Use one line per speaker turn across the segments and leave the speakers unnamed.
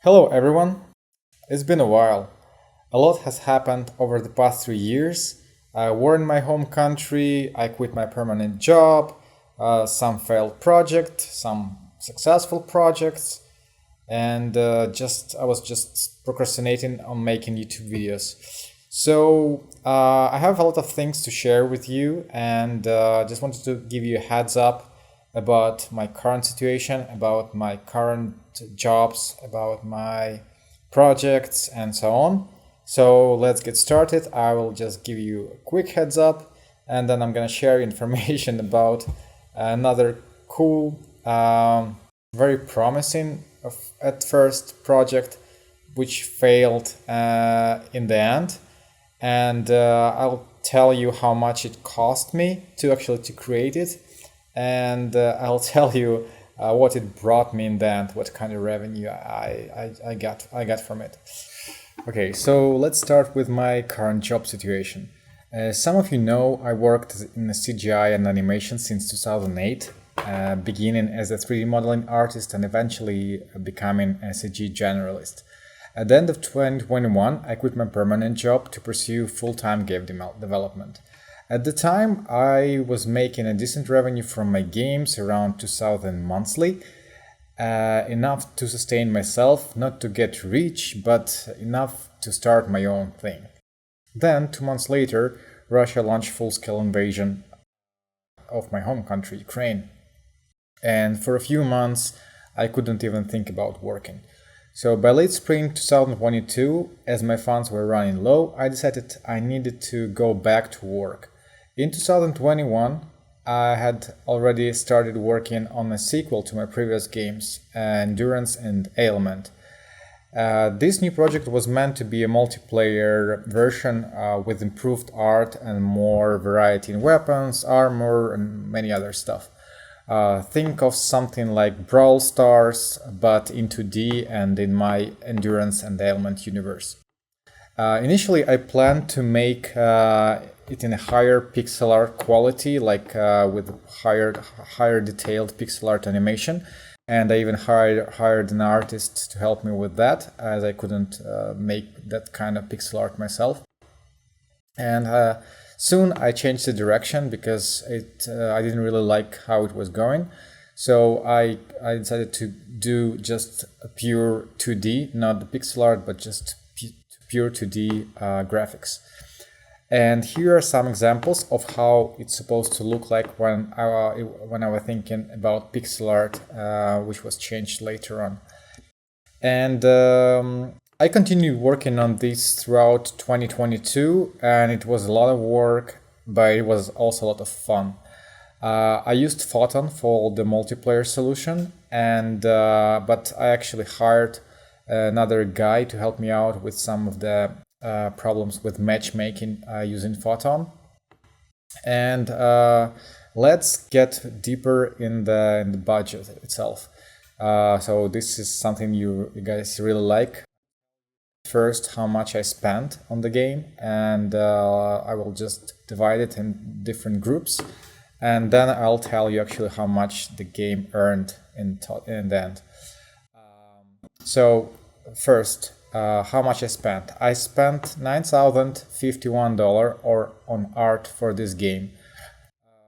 Hello everyone. It's been a while. A lot has happened over the past 3 years. I war in my home country, I quit my permanent job, some failed projects, some successful projects, and I was just procrastinating on making YouTube videos. So I have a lot of things to share with you, and just wanted to give you a heads up about my current situation, about my current jobs, about my projects, and so on. So let's get started. I will just give you a quick heads up, and then I'm gonna share information about another cool, very promising at first project, which failed in the end. And I'll tell you how much it cost me to create it, and I'll tell you what it brought me in the end, what kind of revenue I got from it. Okay, so let's start with my current job situation. As some of you know, I worked in the CGI and animation since 2008, beginning as a 3D modeling artist and eventually becoming a CG generalist. At the end of 2021, I quit my permanent job to pursue full-time game development. At the time, I was making a decent revenue from my games, around 2000 monthly, enough to sustain myself, not to get rich, but enough to start my own thing. Then, 2 months later, Russia launched full-scale invasion of my home country, Ukraine. And for a few months, I couldn't even think about working. So by late spring 2022, as my funds were running low, I decided I needed to go back to work. In 2021, I had already started working on a sequel to my previous games, Endurance and Ailment. This new project was meant to be a multiplayer version with improved art and more variety in weapons, armor, and many other stuff. Think of something like Brawl Stars, but in 2D and in my Endurance and Ailment universe. Initially, I planned to make it in a higher pixel art quality, like with higher detailed pixel art animation, and I even hired an artist to help me with that, as I couldn't make that kind of pixel art myself. And soon I changed the direction because I didn't really like how it was going. So I decided to do just a pure 2D, not the pixel art, but just pure 2D graphics. And here are some examples of how it's supposed to look like when I was thinking about pixel art, which was changed later on. And I continued working on this throughout 2022, and it was a lot of work, but it was also a lot of fun. I used Photon for the multiplayer solution, and but I actually hired another guy to help me out with some of the problems with matchmaking using Photon. And let's get deeper in the budget itself. So this is something you guys really like. First, how much I spent on the game, and I will just divide it in different groups, and then I'll tell you actually how much the game earned in the end. So first, how much I spent. I spent $9,051 on art for this game.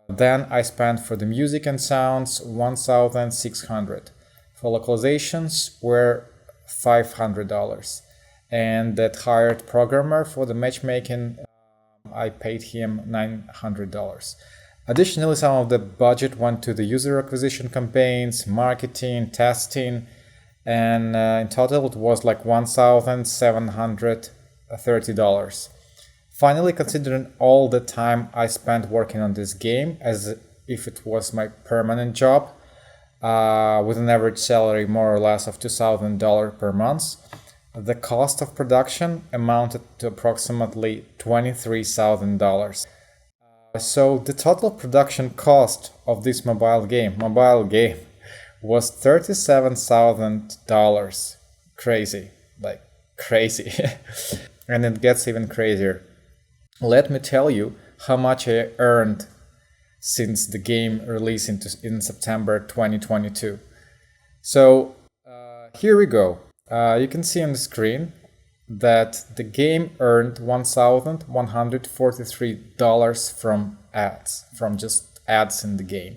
Then I spent for the music and sounds $1,600. For localizations were $500. And that hired programmer for the matchmaking, I paid him $900. Additionally, some of the budget went to the user acquisition campaigns, marketing, testing, and in total it was like $1,730. Finally, considering all the time I spent working on this game as if it was my permanent job, with an average salary more or less of $2,000 per month, the cost of production amounted to approximately $23,000. So the total production cost of this mobile game was $37,000. Crazy, like crazy. And it gets even crazier. Let me tell you how much I earned since the game released in September 2022. So here we go. You can see on the screen that the game earned $1,143 from ads, from just ads in the game.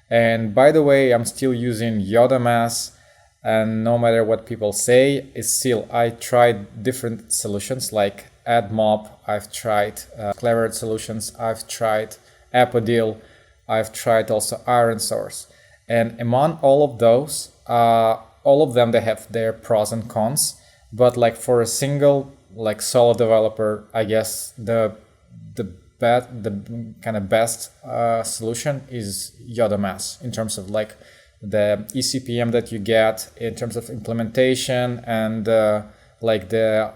And by the way, I'm still using Yoda Mass, and no matter what people say, it's still, I tried different solutions like AdMob, I've tried Clever Solutions, I've tried Apodil, I've tried also Iron Source. And among all of those, all of them, they have their pros and cons. But like for a single like solo developer, I guess the kind of best solution is Yoda Mass in terms of like the eCPM that you get, in terms of implementation, and like the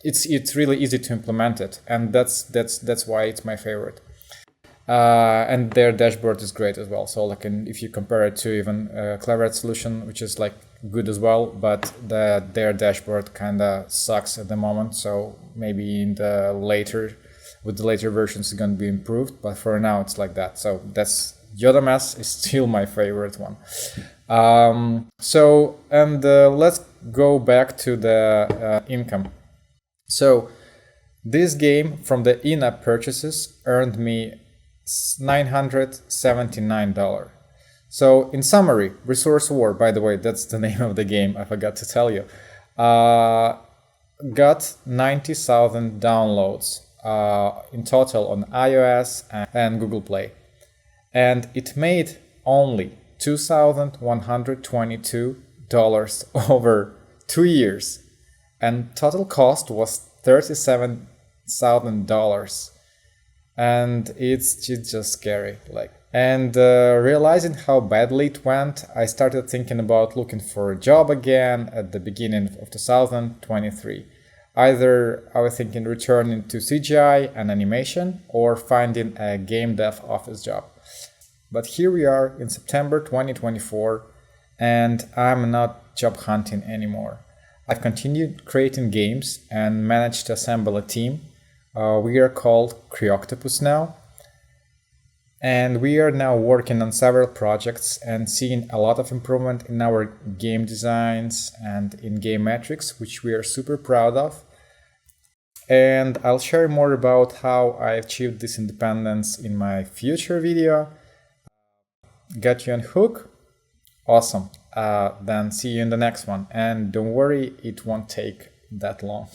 it's really easy to implement it, and that's why it's my favorite. And their dashboard is great as well. So like if you compare it to even Clever solution, which is like good as well, but their dashboard kind of sucks at the moment. So maybe in the later versions it's going to be improved, but for now it's like that. So that's Yoda Mass is still my favorite one. Let's go back to the income. So this game from the in-app purchases earned me $979. So in summary, Resource War, by the way, that's the name of the game, I forgot to tell you, got 90,000 downloads in total on iOS and Google Play. And it made only $2,122 over 2 years. And total cost was $37,000. And it's just scary. Realizing how badly it went, I started thinking about looking for a job again at the beginning of 2023. Either I was thinking returning to CGI and animation or finding a game dev office job. But here we are in September 2024, and I'm not job hunting anymore. I've continued creating games and managed to assemble a team. We are called Creoctopus now. And we are now working on several projects and seeing a lot of improvement in our game designs and in game metrics, which we are super proud of. And I'll share more about how I achieved this independence in my future video. Got you on hook? Awesome. Then see you in the next one. And don't worry, it won't take that long.